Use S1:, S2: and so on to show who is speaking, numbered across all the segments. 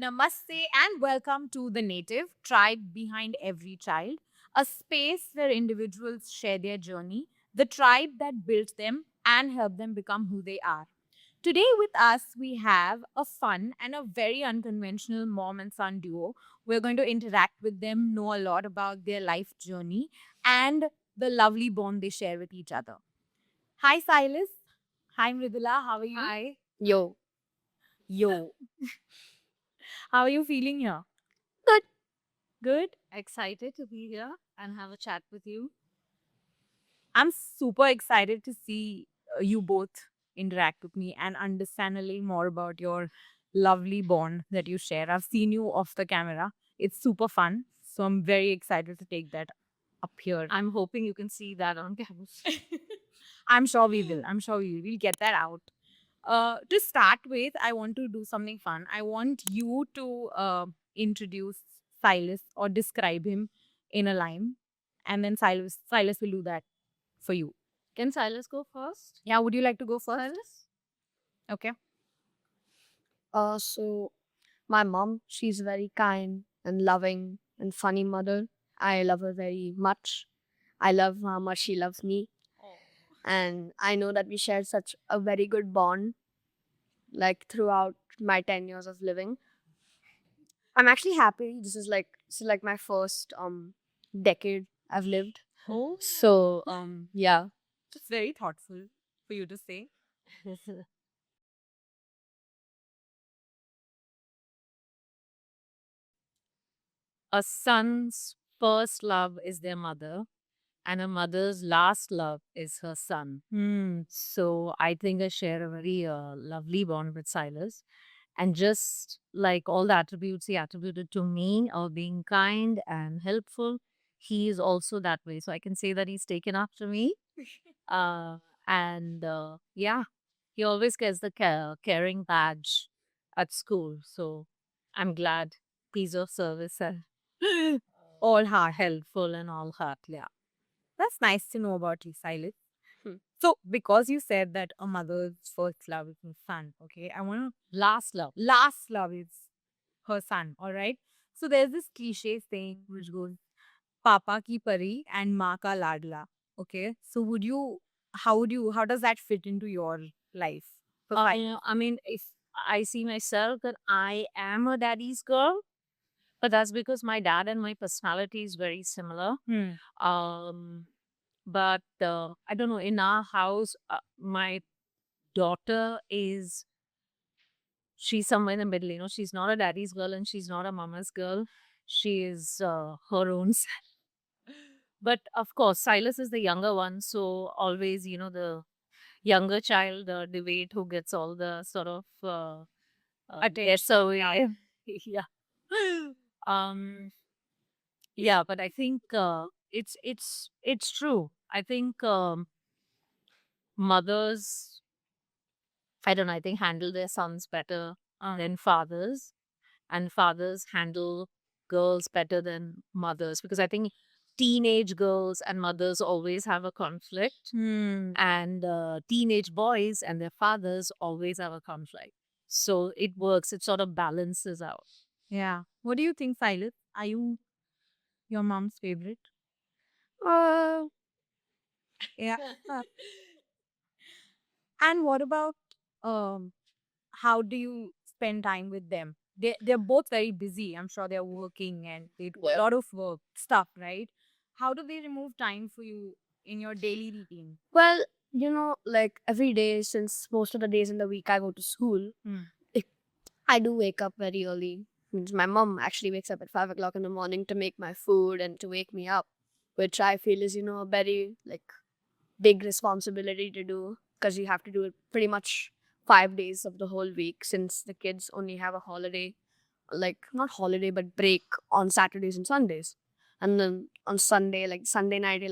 S1: Namaste and welcome to The Native, tribe behind every child, a space where individuals share their journey, the tribe that built them and helped them become who they are. Today with us, we have a fun and a very unconventional mom and son duo. We're going to interact with them, know a lot about their life journey, and the lovely bond they share with each other. Hi, Silas. Hi, Mridula. How are you?
S2: Hi. Yo.
S1: Yo. How are you feeling here?
S2: Good.
S1: Good?
S2: Excited to be here and have a chat with you.
S1: I'm super excited to see you both interact with me and understand a little more about your lovely bond that you share. I've seen you off the camera. It's super fun. So I'm very excited to take that up here.
S2: I'm hoping you can see that on camera.
S1: I'm sure we will. I'm sure we will. We'll get that out. To start with, I want to do something fun. I want you to introduce Silas or describe him in a line, and then Silas will do that for you.
S2: Can Silas go first?
S1: Yeah, would you like to go first?
S2: Silas?
S1: Okay.
S3: So my mom, she's very kind and loving and funny mother. I love her very much. I love how much she loves me. And I know that we shared such a very good bond, like throughout my 10 years of living. I'm actually happy. This is like my first decade I've lived.
S1: Oh,
S3: So yeah.
S1: it's very thoughtful for you to say.
S2: A son's first love is their mother, and a mother's last love is her son. So I think I share a very lovely bond with Silas. And just like all the attributes he attributed to me of being kind and helpful, he is also that way. So I can say that he's taken after me. Uh, and yeah, he always gets the caring badge at school. So I'm glad he's of service and all heart helpful and all heart. Yeah.
S1: That's nice to know about you, Silas.
S3: Hmm.
S1: So, because you said that a mother's first love is her son, okay, I want to last love is her son, all right? So, there's this cliche saying which goes, Papa ki pari and Ma ka ladla, okay? So, how does that fit into your life? So,
S2: I mean, if I see myself that I am a daddy's girl, but that's because my dad and my personality is very similar.
S1: Hmm.
S2: Um, but I don't know. In our house, my daughter is she's somewhere in the middle. She's not a daddy's girl and she's not a mama's girl. She is her own. But of course, Silas is the younger one, so always, the younger child debate who gets all the sort of
S1: Attention.
S2: so yeah. um yeah, but I think it's true. I think mothers, I don't know, I think handle their sons better than fathers, and fathers handle girls better than mothers, because I think teenage girls and mothers always have a conflict,
S1: Hmm.
S2: and teenage boys and their fathers always have a conflict. So it works, it sort of balances out.
S1: Yeah. What do you think, Silas? Are you your mom's favorite?
S3: Uh
S1: Yeah. And what about um how do you spend time with them? They're both very busy. I'm sure they're working and they do a lot of work stuff, right? How do they remove time for you in your daily routine?
S3: well, like every day since most of the days in the week I go to school,
S1: Hmm.
S3: like, I do wake up very early. Means my mom actually wakes up at 5 o'clock in the morning to make my food and to wake me up, which I feel is, a very like big responsibility to do because you have to do it pretty much 5 days of the whole week since the kids only have a holiday, like not holiday but break on Saturdays and Sundays. And then on Sunday, like Sunday night, they'll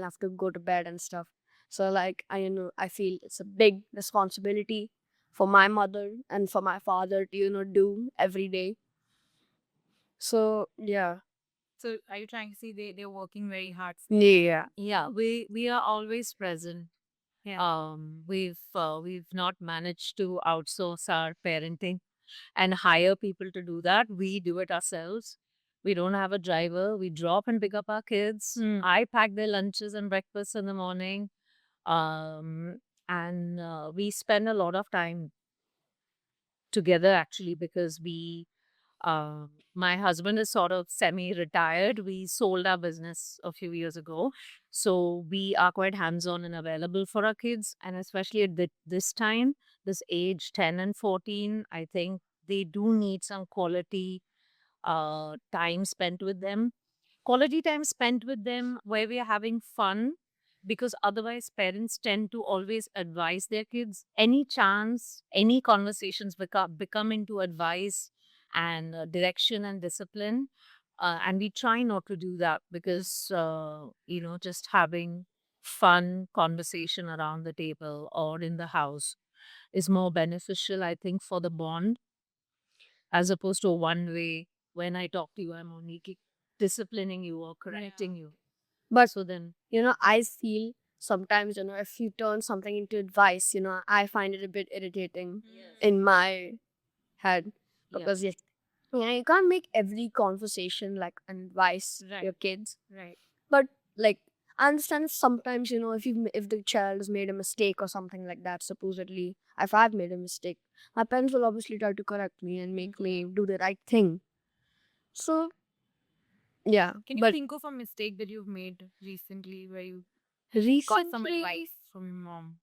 S3: have to go to bed and stuff. So like I feel it's a big responsibility for my mother and for my father to do every day. So yeah.
S1: So are you trying to say they're working very hard?
S3: Yeah.
S2: Yeah, we are always present.
S1: Yeah.
S2: We've not managed to outsource our parenting. and hire people to do that. We do it ourselves. We don't have a driver. We drop and pick up our kids. I pack their lunches and breakfasts in the morning. Um, and we spend a lot of time together actually because my husband is sort of semi-retired. We sold our business a few years ago. So we are quite hands-on and available for our kids. And especially at this time, this age, 10 and 14, I think they do need some quality time spent with them. Quality time spent with them where we are having fun, because otherwise parents tend to always advise their kids. Any chance, any conversations become into advice and direction and discipline. And we try not to do that because, just having fun conversation around the table or in the house is more beneficial, I think, for the bond, as opposed to one way. When I talk to you, I'm only disciplining you or correcting you.
S3: But
S2: So then,
S3: I feel sometimes, if you turn something into advice, I find it a bit irritating in my head
S2: yeah,
S3: because you can't make every conversation like an advice to your
S1: Right.
S3: kids.
S1: Right.
S3: But like, I understand sometimes, if the child has made a mistake or something like that, supposedly, if I've made a mistake, my parents will obviously try to correct me and make me do the right thing. So yeah,
S1: Can you
S3: but
S1: think of a mistake that you've made recently where you got some
S3: recently,
S1: advice from your mom?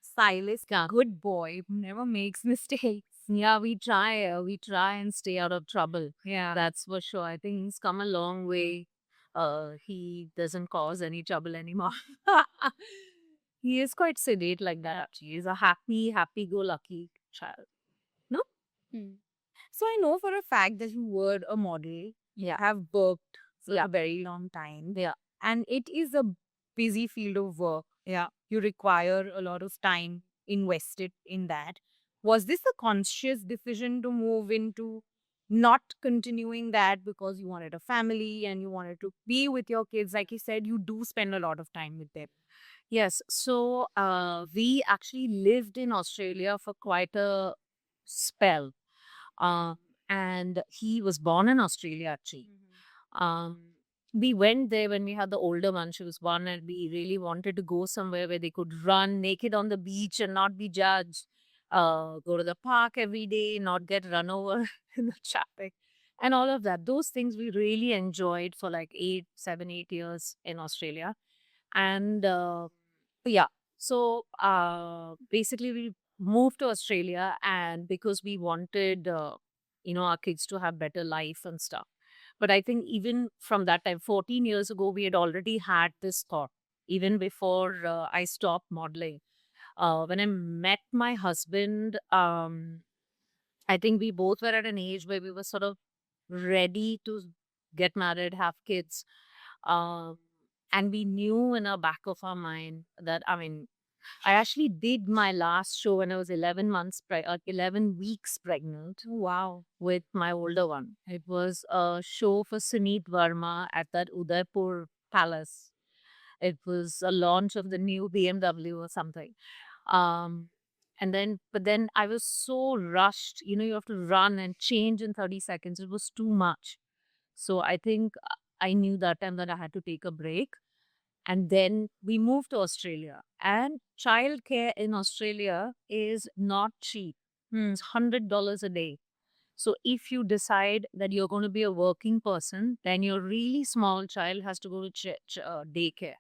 S1: Silas,
S2: yeah,
S1: good boy, who never makes mistakes.
S2: yeah, we try and stay out of trouble.
S1: Yeah.
S2: That's for sure. I think he's come a long way. He doesn't cause any trouble anymore. He is quite sedate like that. He is a happy-go-lucky child. No?
S3: Hmm.
S1: So I know for a fact that you were a model,
S2: Yeah.
S1: have worked for
S2: Yeah.
S1: a very long time.
S2: Yeah.
S1: And it is a busy field of work.
S2: Yeah.
S1: You require a lot of time invested in that. Was this a conscious decision to move into not continuing that because you wanted a family and you wanted to be with your kids? Like you said, you do spend a lot of time with them.
S2: Yes. So we actually lived in Australia for quite a spell. Uh, and he was born in Australia actually. Um, we went there when we had the older one. She was one, and we really wanted to go somewhere where they could run naked on the beach and not be judged. Go to the park every day, not get run over in the traffic, and all of that. Those things we really enjoyed for like 8 7 8 years in Australia. And yeah, so basically we moved to Australia, and because we wanted our kids to have better life and stuff. But I think even from that time, 14 years ago, we had already had this thought, even before I stopped modeling. When I met my husband, I think we both were at an age where we were sort of ready to get married, have kids. Um, and we knew in our back of our mind that, I mean, I actually did my last show when I was 11 weeks pregnant.
S1: Oh, wow.
S2: With my older one. It was a show for Suneet Verma at that Udaipur Palace. It was a launch of the new BMW or something. Um, but then I was so rushed. You have to run and change in 30 seconds. It was too much. So I think I knew that time that I had to take a break. And then we moved to Australia. And childcare in Australia is not cheap. It's $100 a day. So if you decide that you're going to be a working person, then your really small child has to go to daycare.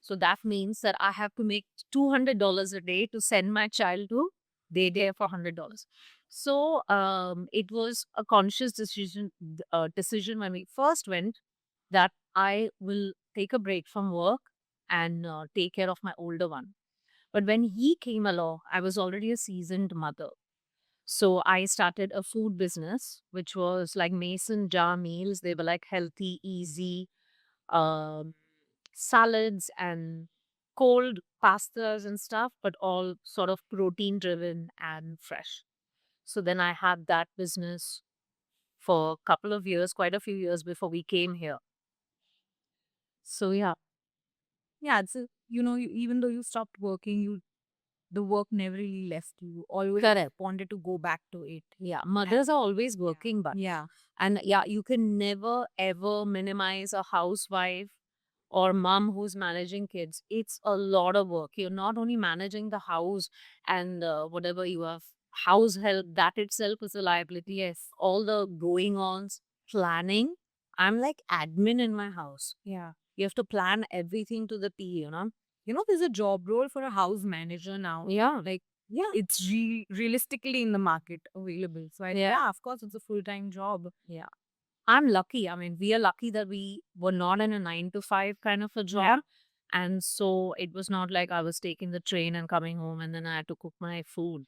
S2: So that means that I have to make $200 a day to send my child to daycare for $100. So it was a conscious decision when we first went, that I will take a break from work and take care of my older one. But when he came along, I was already a seasoned mother. So I started a food business, which was like mason jar meals. They were like healthy, easy um, salads and cold pastas and stuff, but all sort of protein driven and fresh. So then I had that business for a couple of years, quite a few years before we came here. So yeah.
S1: Yeah, so even though you stopped working, the work never really left you. You always
S2: Correct.
S1: wanted to go back to it.
S2: Yeah, mothers are always
S1: Yeah.
S2: working, but
S1: Yeah.
S2: and yeah, you can never ever minimize a housewife or mom who's managing kids. It's a lot of work. You're not only managing the house and whatever you have, house help, that itself is a liability.
S1: Yes.
S2: All the going ons, planning. I'm like admin in my house.
S1: Yeah.
S2: You have to plan everything to the T.
S1: There's a job role for a house manager now.
S2: Yeah.
S1: Like,
S2: Yeah.
S1: it's realistically in the market available. So,
S2: Yeah.
S1: of course, it's a full-time job.
S2: Yeah. I'm lucky. I mean, we are lucky that we were not in a 9 to 5 kind of a job.
S1: Yeah.
S2: And so it was not like I was taking the train and coming home and then I had to cook my food,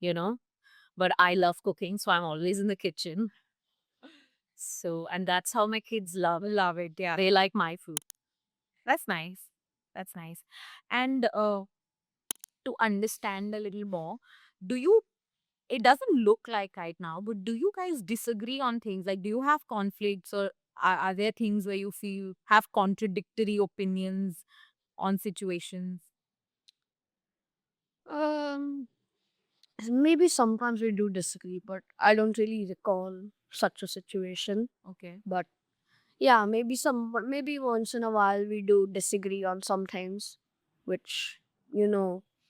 S2: you know? But I love cooking, so I'm always in the kitchen. So, and that's how my kids
S1: Love it. Yeah.
S2: they like my food.
S1: That's nice. That's nice. And to understand a little more, do you it doesn't look like right now, but do you guys disagree on things? Like, do you have conflicts, or are there things where you feel have contradictory opinions on situations?
S3: Um, maybe sometimes we do disagree, but I don't really recall such a situation.
S1: Okay.
S3: But yeah, maybe once in a while we do disagree on some things, which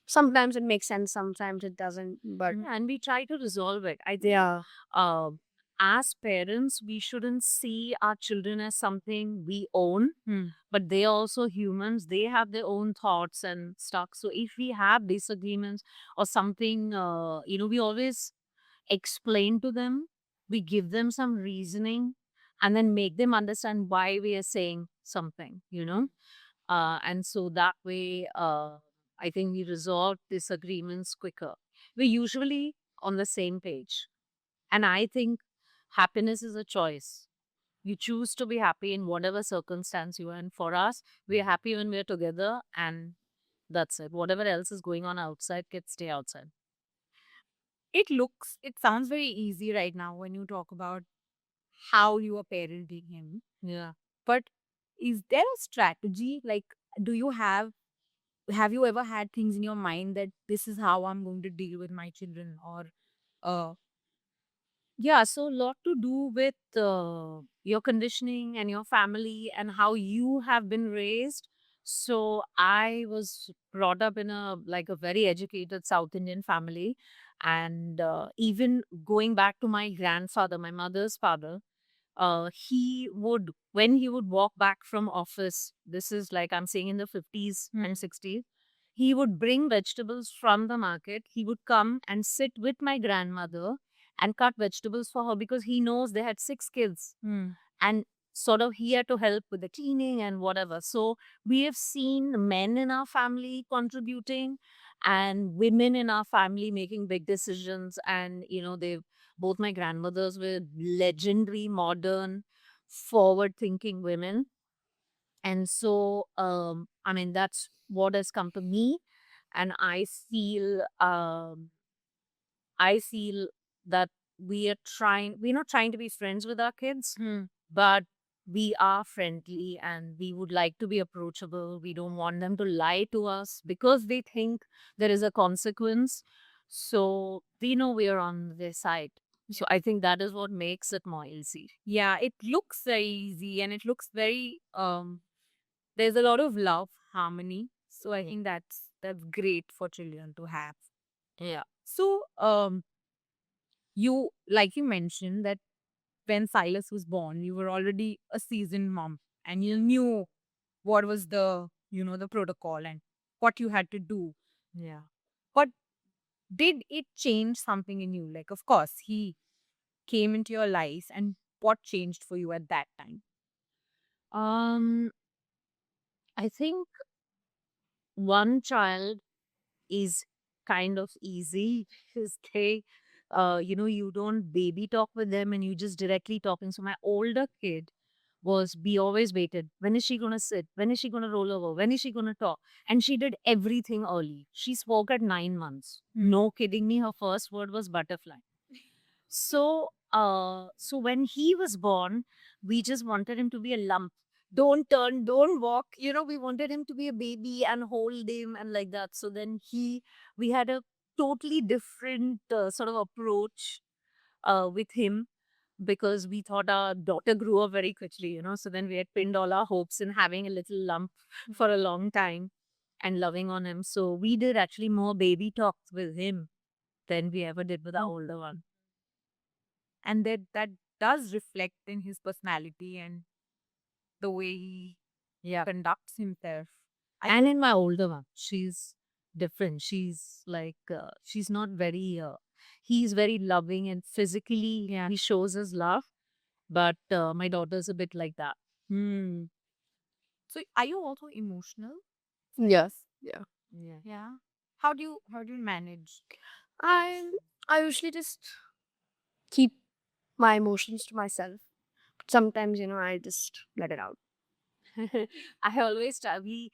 S3: sometimes it makes sense, sometimes it doesn't. But
S2: Yeah, and we try to resolve it. I think
S3: yeah,
S2: as parents, we shouldn't see our children as something we own, but they are also humans. They have their own thoughts and stuff. So if we have disagreements or something, we always explain to them, we give them some reasoning, and then make them understand why we are saying something. And so that way, I think we resolve disagreements quicker. We're usually on the same page. And I think happiness is a choice. You choose to be happy in whatever circumstance you are in. For us, we're happy when we're together, and that's it. Whatever else is going on outside can stay outside.
S1: It sounds very easy right now when you talk about how you are parenting him.
S2: Yeah.
S1: But is there a strategy? Like, do you have you ever had things in your mind that this is how I'm going to deal with my children? Or uh
S2: Yeah, so a lot to do with your conditioning and your family and how you have been raised. So I was brought up in a very educated South Indian family, and even going back to my grandfather, my mother's father, he would when he would walk back from office. This is like I'm saying in the 50s and 60s. He would bring vegetables from the market. He would come and sit with my grandmother and cut vegetables for her because he knows they had 6 kids and sort of he had to help with the cleaning and whatever. So we have seen men in our family contributing and women in our family making big decisions. And, they both my grandmothers were legendary, modern, forward thinking women. And so, I mean, that's what has come to me. And I feel that we're not trying to be friends with our kids, but we are friendly and we would like to be approachable. We don't want them to lie to us because they think there is a consequence. So we know we are on their side. So I think that is what makes it more easy.
S1: yeah, it looks very easy, and it looks very there's a lot of love, harmony. So I think that's great for children to have.
S2: Yeah.
S1: So you mentioned that when Silas was born, you were already a seasoned mom, and you knew what was the protocol and what you had to do.
S2: Yeah.
S1: But did it change something in you? Like, of course, he came into your life, and what changed for you at that time?
S2: Um, I think one child is kind of easy because you don't baby talk with them and you just directly talking. So my older kid we always waited. When is she going to sit? When is she going to roll over? When is she going to talk? And she did everything early. She spoke at 9 months. No kidding me. Her first word was butterfly. So when he was born, we just wanted him to be a lump. don't turn, don't walk. You know, we wanted him to be a baby and hold him and like that. So then we had a totally different sort of approach with him because we thought our daughter grew up very quickly, you know. So then we had pinned all our hopes in having a little lump for a long time and loving on him. So we did actually more baby talks with him than we ever did with our older one.
S1: And that does reflect in his personality and the way he
S2: Yeah.
S1: conducts himself.
S2: And in my older one, she's different. She's like, she's not very, he's very loving and physically,
S1: Yeah.
S2: he shows his love. But my daughter's a bit like that.
S1: Hmm. So are you also emotional?
S3: Yes. Yeah.
S2: Yeah.
S1: Yeah. How do you manage?
S3: I I usually just keep my emotions to myself. Sometimes, I just let it out.
S2: I always try, we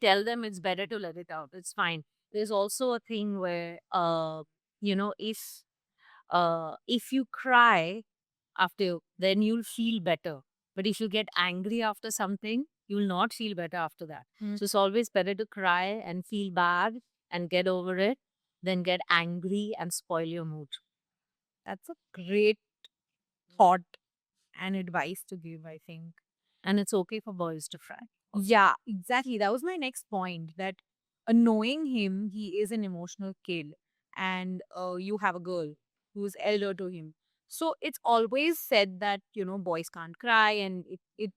S2: tell them it's better to let it out. It's fine. There's also a thing where, you know, if you cry after, then you'll feel better. But if you get angry after something, you'll not feel better after that.
S1: Mm.
S2: So it's always better to cry and feel bad and get over it than get angry and spoil your mood.
S1: That's a great thought and advice to give, I think.
S2: And it's okay for boys to cry.
S1: Yeah, exactly. That was my next point. That knowing him, he is an emotional kid, and you have a girl who's elder to him. So it's always said that boys can't cry, and it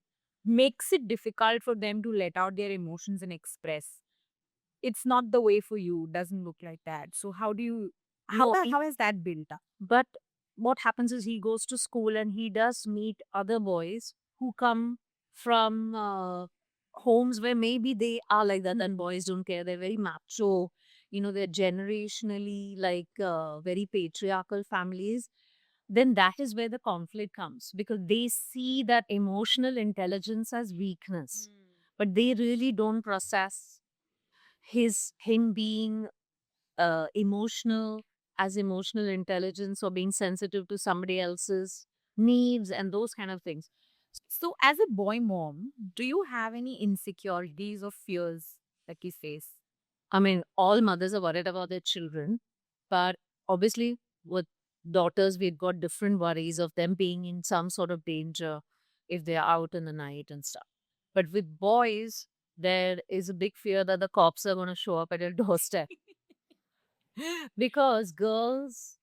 S1: makes it difficult for them to let out their emotions and express. It's not the way for you. Doesn't look like that. So how do you
S2: No,
S1: how has that built up?
S2: but what happens is he goes to school and he does meet other boys who come from homes where maybe they are like that and boys don't care. They're very macho. You know, they're generationally like very patriarchal families. Then that is where the conflict comes because they see that emotional intelligence as weakness, but they really don't process him being emotional as emotional intelligence or being sensitive to somebody else's needs and those kind of things.
S1: So as a boy mom, do you have any insecurities or fears that you face?
S2: I mean, all mothers are worried about their children, but obviously, with daughters, we've got different worries of them being in some sort of danger if they're out in the night and stuff. But with boys, there is a big fear that the cops are going to show up at your doorstep because girls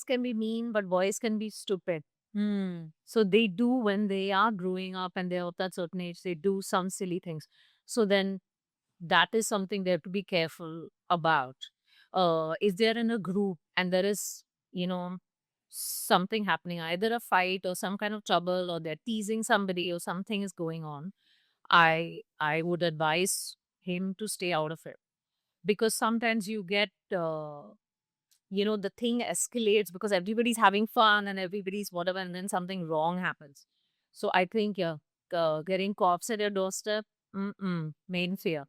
S2: can be mean, but boys can be stupid.
S1: Hmm.
S2: So they do when they are growing up and they're of that certain age, they do some silly things. So then that is something they have to be careful about. If they're in a group and there is, you know, something happening, either a fight or some kind of trouble, or they're teasing somebody or something is going on, I would advise him to stay out of it because sometimes you get the thing escalates because everybody's having fun and everybody's whatever, and then something wrong happens. So I think, yeah, getting cops at your doorstep, main fear.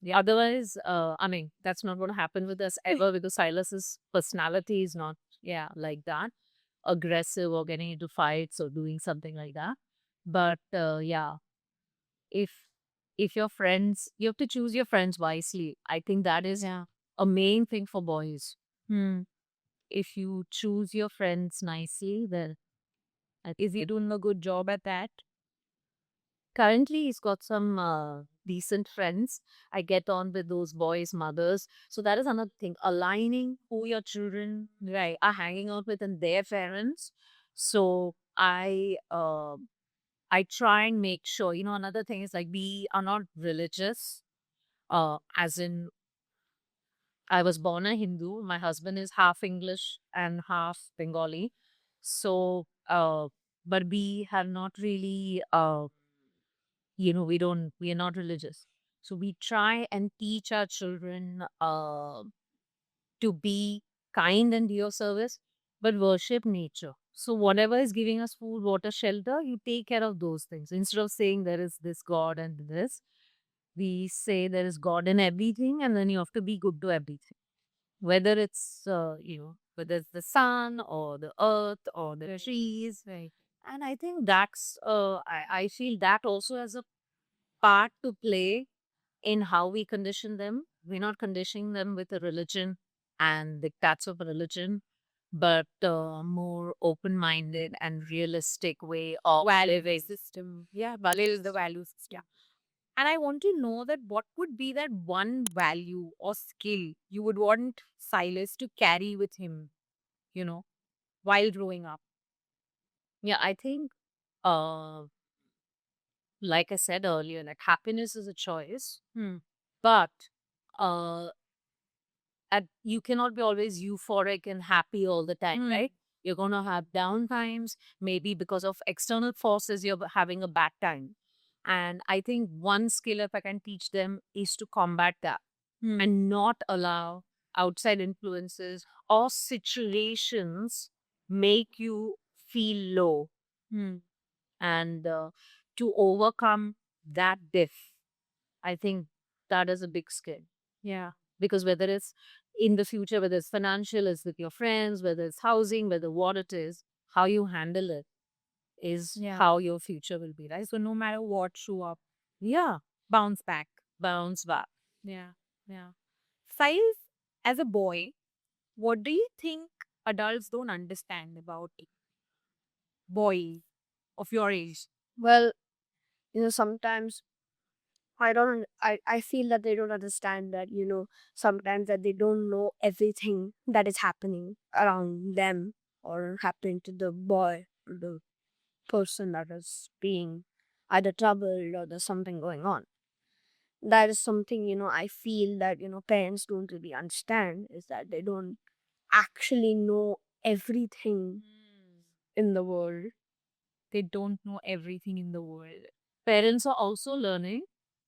S2: Yeah. Otherwise, I mean, that's not going to happen with us ever because Silas's personality is not, yeah, like that, aggressive or getting into fights or doing something like that. But yeah, if your friends, you have to choose your friends wisely. I think that is
S1: Yeah.
S2: a main thing for boys.
S1: Hmm.
S2: If you choose your friends nicely, then
S1: Is he doing a good job at that?
S2: currently he's got some decent friends. I get on with those boys' mothers. So that is another thing. Aligning who your children are hanging out with and their parents. So I try and make sure, another thing is like we are not religious. As in I was born a Hindu. My husband is half English and half Bengali. So, but we have not really, we are not religious. So we try and teach our children to be kind and do your service, but worship nature. So whatever is giving us food, water, shelter, you take care of those things. Instead of saying there is this God and this, we say there is God in everything, and then you have to be good to everything, whether it's whether it's the sun or the earth or the trees.
S1: Right.
S2: And I think that's, I feel that also has a part to play in how we condition them. We're not conditioning them with a religion and diktats of a religion, but more open-minded and realistic way of
S1: Value
S2: living.
S1: system. Yeah, value is the value system. And I want to know that what would be that one value or skill you would want Silas to carry with him, you know, while growing up?
S2: Yeah, I think, uh, like I said earlier, like happiness is a choice,
S1: Hmm.
S2: but uh, you cannot be always euphoric and happy all the time,
S1: Hmm.
S2: right? You're going to have down times, maybe because of external forces, you're having a bad time. And I think one skill, if I can teach them, is to combat that
S1: Hmm.
S2: and not allow outside influences or situations make you feel low.
S1: Hmm.
S2: And to overcome that diff, I think that is a big skill.
S1: Yeah.
S2: Because whether it's in the future, whether it's financial, it's with your friends, whether it's housing, whether what it is, how you handle it is
S1: Yeah.
S2: how your future will be, right?
S1: So no matter what, show up,
S2: Yeah,
S1: bounce back.
S2: bounce back.
S1: Yeah. Yeah. Silas, as a boy, what do you think adults don't understand about boys of your age?
S3: Well, sometimes I feel that they don't understand that, sometimes that they don't know everything that is happening around them or happening to the boy or the person that is being either troubled or there's something going on. That is something, I feel that, parents don't really understand, is that they don't actually know everything in the world.
S1: They don't know everything in the world.
S2: Parents are also learning.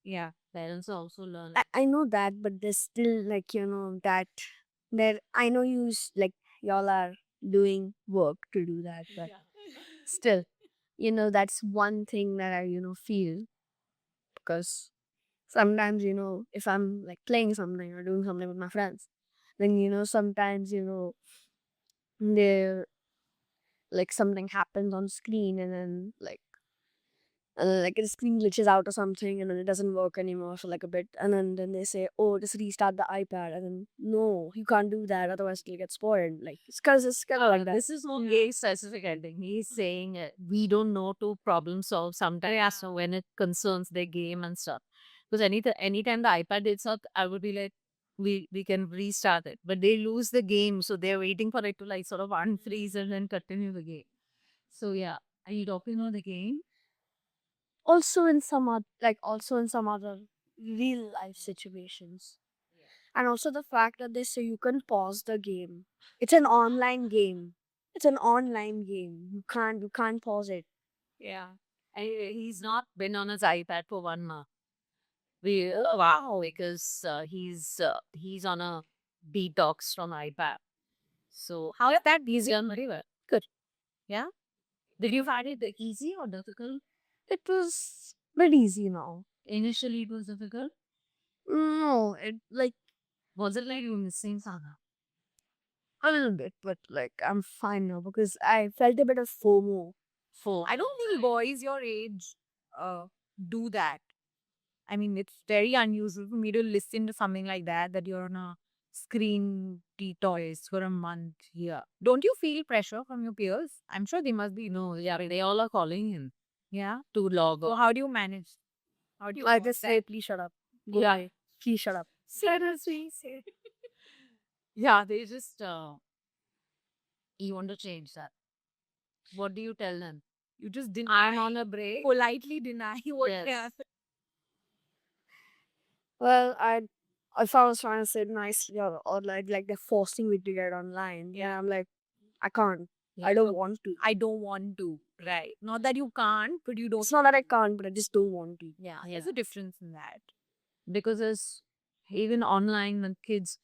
S1: Yeah.
S2: Parents are also learning.
S3: I know that, but there's still like, that there I know like y'all are doing work to do that, but still, that's one thing that I, feel, because sometimes, if I'm like playing something or doing something with my friends, then, sometimes, there like something happens on screen, and then like the screen glitches out or something, and then it doesn't work anymore for like a bit, and then they say, oh, just restart the iPad, and then no, you can't do that, otherwise it'll get spoiled. Like it's kind of like that.
S2: This is not a specific ending. He's saying we don't know to problem solve sometimes.
S1: Yeah.
S2: So when it concerns their game and stuff, because anytime the iPad hits up, I would be like, we can restart it, but they lose the game, so they're waiting for it to like sort of unfreeze and then continue the game. So yeah, are you talking about the game?
S3: Also in some other real life situations, and also the fact that they say you can pause the game. It's an online game. It's an online game. You can't pause it.
S1: Yeah.
S2: And he's not been on his iPad for 1 month. Wow, because he's on a detox from iPad. So
S1: How's that
S2: he's
S1: easy?
S2: done very well.
S1: Good. Yeah.
S2: Did you find it easy or difficult?
S3: It was very easy now.
S2: Initially, it was difficult.
S3: No, it like
S2: Was it like you were missing something?
S3: a little bit, but like I'm fine now because I felt a bit of FOMO.
S2: For
S1: I don't think boys your age do that. I mean, it's very unusual for me to listen to something like that, that you're on a screen detox for a month here. Don't you feel pressure from your peers? I'm sure they must be.
S2: no, yeah, they all are calling him
S1: Yeah.
S2: to log
S1: So
S2: on.
S1: how do you manage? How do you
S3: I
S1: pause
S3: just
S1: that?
S3: say, please shut up. Go
S2: Yeah.
S3: away. Please shut up.
S1: Seriously, say.
S2: Yeah, they just you want to change that. What do you tell them?
S1: You just deny.
S2: I'm on a break.
S1: Politely deny what
S2: Yes.
S1: they are.
S3: Well, if I was trying to say it nicely, or like they're forcing me to get online, yeah, I'm like, I can't. I don't want to.
S1: I don't want to. Right. Not that you can't, but you don't.
S3: It's not that I can't, but I just don't want to.
S1: Yeah.
S2: Yeah.
S1: There's a difference in that.
S2: Because it's even online when kids,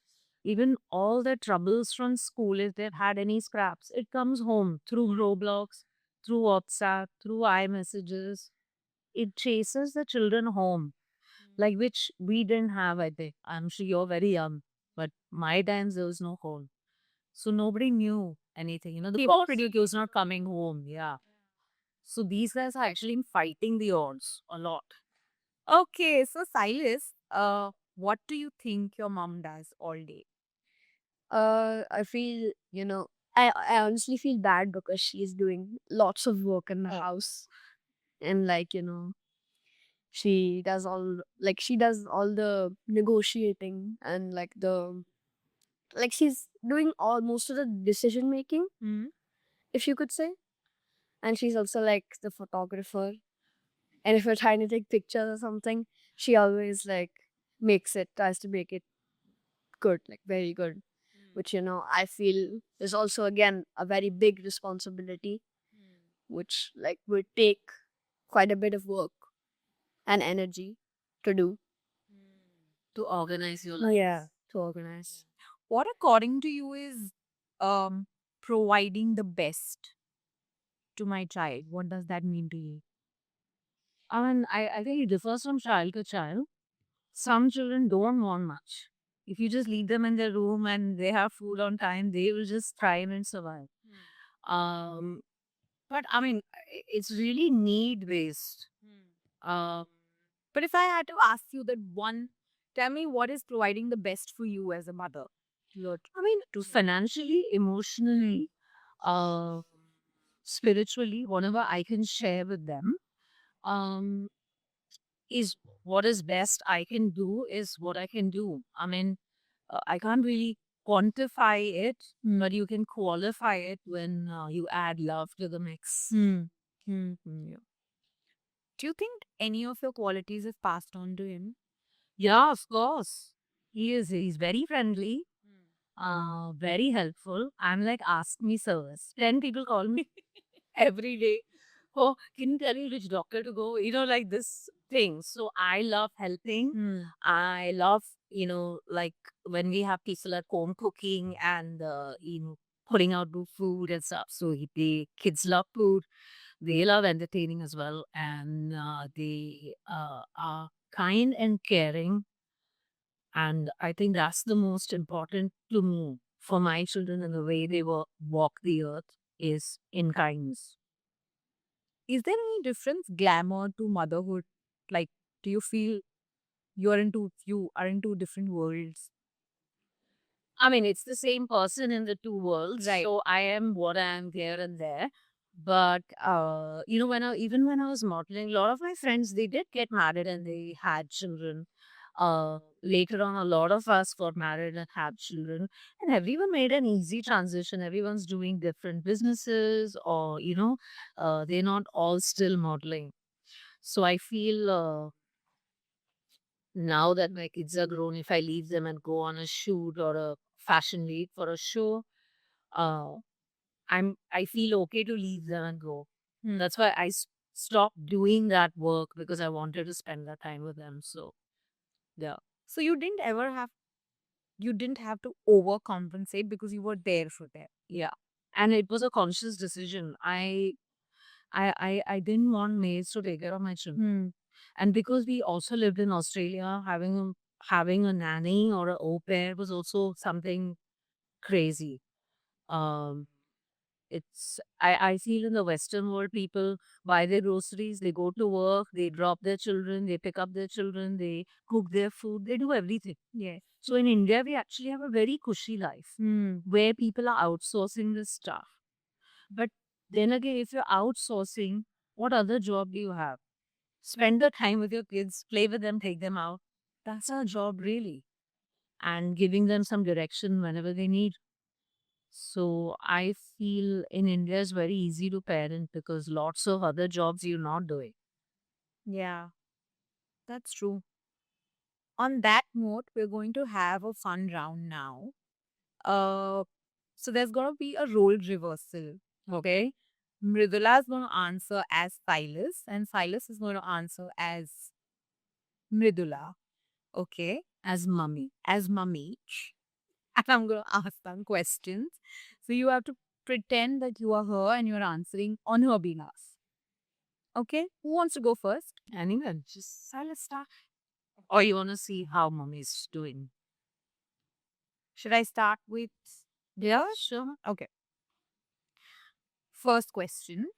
S2: even all their troubles from school, if they've had any scraps, it comes home through Roblox, through WhatsApp, through iMessages. It chases the children home, like which we didn't have, I think. I'm sure you're very young, but my times there was no home. So nobody knew anything. The
S1: People-
S2: pretty was not coming home. Yeah. So these guys are actually fighting the odds a lot.
S1: Okay, so Silas, what do you think your mom does all day?
S3: I feel, I honestly feel bad because she's doing lots of work in the house. And like, she does all the negotiating and like she's doing all most of the decision making,
S1: Hmm.
S3: if you could say. And she's also like the photographer. And if we're trying to take pictures or something, she always like tries to make it good, like very good. Which, I feel is also again a very big responsibility, which like would take quite a bit of work and energy to do.
S2: To organize your
S3: Oh,
S2: life.
S3: yeah, to organize.
S1: What, according to you, is um providing the best to my child? What does that mean to you?
S2: I mean, I think it differs from child to child. Some children don't want much. If you just leave them in their room and they have food on time, they will just thrive and survive. Um, but I mean, it's really need based. Um,
S1: But if I had to ask you that one, tell me what is providing the best for you as a mother? Your
S2: I mean,
S1: to
S2: financially, emotionally, uh, spiritually, whatever I can share with them, um, is what is best I can do is what I can do. I mean, I can't really quantify it, but you can qualify it when you add love to the mix.
S1: Hmm. Yeah. Do you think any of your qualities is passed on to him?
S2: Yeah, of course. He's very friendly, very helpful. I'm like, ask me service. 10 people call me every day. Oh, can you tell me which doctor to go? Like this thing. So I love helping.
S1: Hmm.
S2: I love, like when we have people at home cooking and, putting out good food and stuff. So the kids love food. They love entertaining as well. And they are kind and caring. And I think that's the most important to me for my children and the way they walk the earth is in kindness.
S1: Is there any difference, glamour to motherhood? Like, do you feel you are in two different worlds?
S2: I mean, it's the same person in the two worlds.
S1: Right.
S2: So I am what I am here and there. But even when I was modeling, a lot of my friends they did get married and they had children. Later on, a lot of us got married and had children, and everyone made an easy transition. Everyone's doing different businesses, or they're not all still modeling. So I feel now that my kids are grown, if I leave them and go on a shoot or a fashion week for a show, uh, I feel okay to leave them and go. That's why I stopped doing that work because I wanted to spend that time with them. So yeah,
S1: So you didn't have to overcompensate because you were there for them.
S2: yeah, and it was a conscious decision. I didn't want maids to take care of my children, and because we also lived in Australia, having a nanny or a au pair was also something crazy. Um, I feel in the Western world, people buy their groceries, they go to work, they drop their children, they pick up their children, they cook their food, they do everything.
S1: Yes.
S2: So in India, we actually have a very cushy life where people are outsourcing this stuff. But then again, if you're outsourcing, what other job do you have? Spend the time with your kids, play with them, take them out. That's our job, really. And giving them some direction whenever they need. So I feel in India is very easy to parent because lots of other jobs you're not doing.
S1: Yeah, that's true. On that note, we're going to have a fun round now. Uh, so there's gonna be a role reversal. Okay. Mridula is gonna answer as Silas, and Silas is going to answer as Mridula. Okay.
S2: As mummy.
S1: As Mummy. And I'm gonna ask some questions. So you have to pretend that you are her and you're answering on her behalf. Okay. Who wants to go first?
S2: Anyone, just Silas start. Or you want to see how mummy's doing?
S1: Should I start with?
S2: Yeah, sure.
S1: Okay. First question.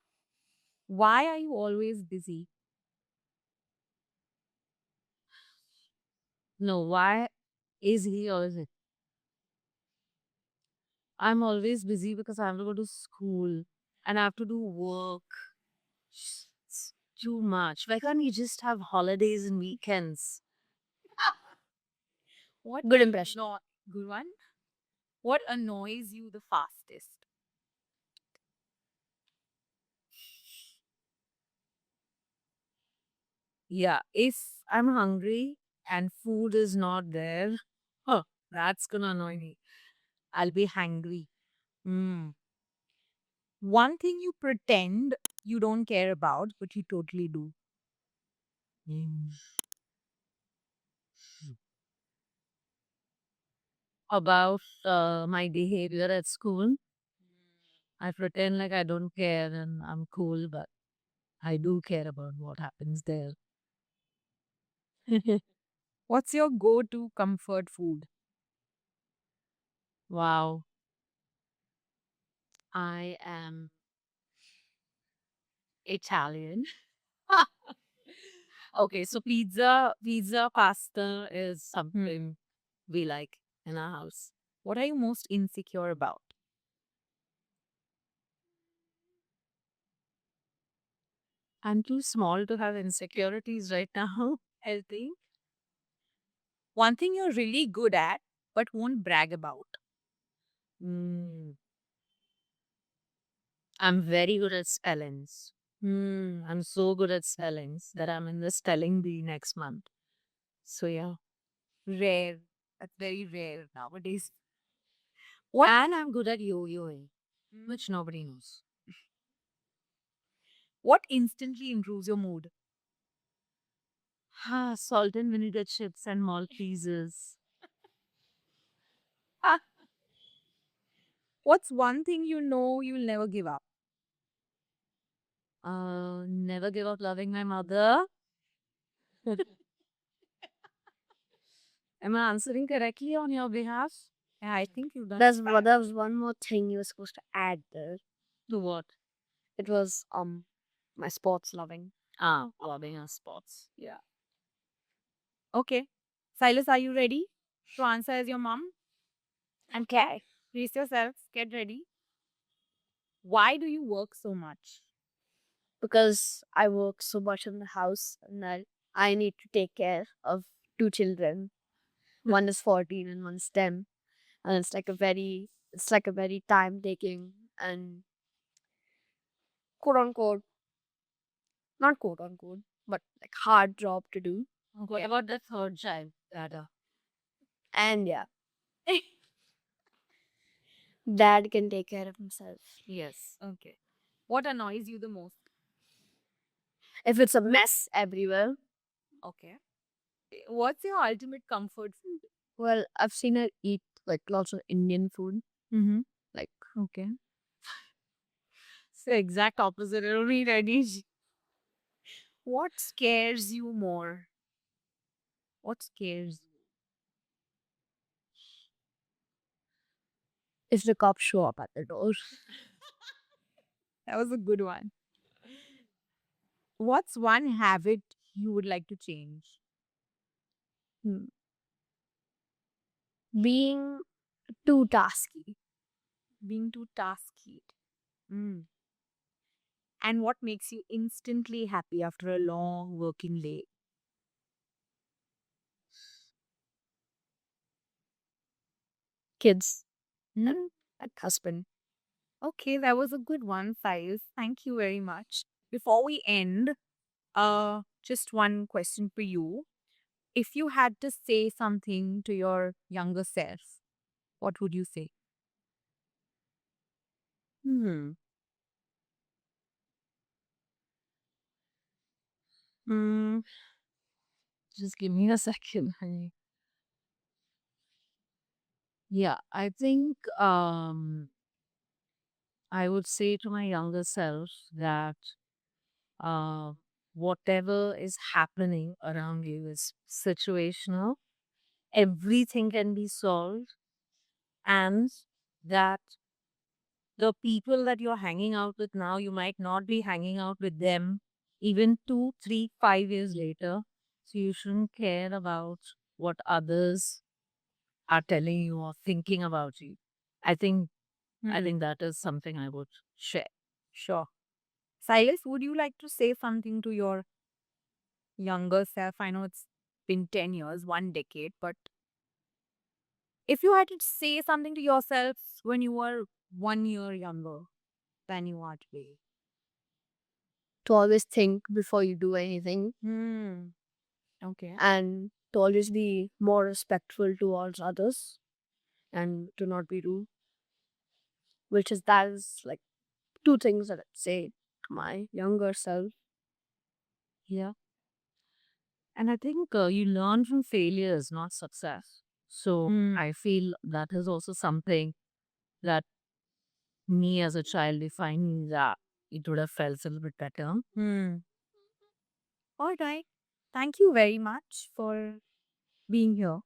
S1: Why are you always busy?
S2: No, why is he always? I'm always busy because I have to go to school and I have to do work. It's too much. Why can't you just have holidays and weekends?
S1: What
S3: Good impression.
S1: No, good one. What annoys you the fastest?
S2: Yeah, if I'm hungry and food is not there, huh, that's gonna annoy me. I'll be hungry.
S1: Hmm. One thing you pretend you don't care about, but you totally do.
S2: Mm. About my behavior at school, I pretend like I don't care and I'm cool, but I do care about what happens there.
S1: What's your go-to comfort food?
S2: Wow, I am Italian. Okay, so pizza, pasta is something we like in our house.
S1: What are you most insecure about?
S2: I'm too small to have insecurities right now, I think.
S1: One thing you're really good at, but won't brag about.
S2: Mm, I'm very good at spellings. I'm so good at spellings that I'm in the spelling bee next month. So yeah.
S1: Rare. That's very rare nowadays. What
S2: And I'm good at yo-yoing, which nobody knows.
S1: what instantly improves your mood?
S2: Salt and vinegar chips and Maltesers.
S1: Ah, what's one thing you know you'll never give up?
S2: Never give up loving my mother. Am I answering correctly on your behalf?
S1: Yeah, I think you've done
S3: There was one more thing you were supposed to add there.
S2: To what?
S3: It was my sports loving.
S2: Loving our sports. Yeah.
S1: okay. Silas, are you ready to answer as your mom?
S3: Okay.
S1: Brace yourselves. Get ready. Why do you work so much?
S3: Because I work so much in the house and that I need to take care of two children. One is 14 and one's 10. And it's like a very time taking and quote unquote, not quote unquote, but like hard job to do.
S2: What about the third child, Dada?
S3: And yeah, dad can take care of himself.
S2: Yes.
S1: Okay. What annoys you the most?
S3: If it's a mess everywhere,
S1: Okay. What's your ultimate comfort food?
S3: well, I've seen her eat like lots of Indian food.
S1: Mm-hmm.
S3: Like,
S1: Okay.
S2: It's the exact opposite. I don't eat any.
S1: What scares you more? What scares you?
S3: if the cops show up at the door,
S1: That was a good one. What's one habit you would like to change?
S3: hmm, being too tasky.
S1: Being too tasky. Mm. And what makes you instantly happy after a long working day?
S3: Kids
S1: Hmm?
S3: and husband.
S1: Okay, that was a good one, Silas. Thank you very much. Before we end, just one question for you. If you had to say something to your younger self, what would you say?
S2: Hmm. Mm, just give me a second, honey. Yeah, I think I would say to my younger self that uh whatever is happening around you is situational. Everything can be solved, and that the people that you're hanging out with now, you might not be hanging out with them even 2, 3, 5 years later. So you shouldn't care about what others are telling you or thinking about you. I think that is something I would share.
S1: Sure. Silas, would you like to say something to your younger self? I know it's been 10 years, 1 decade, but if you had to say something to yourself when you were 1 year younger than you are today.
S3: To always think before you do anything
S1: Okay.
S3: and to always be more respectful towards others and to not be rude. That is like two things that I'd say to my younger self.
S2: Yeah. And I think you learn from failures, not success. So I feel that is also something that me as a child, if I knew that, it would have felt a little bit better.
S1: All right. Thank you very much for being here.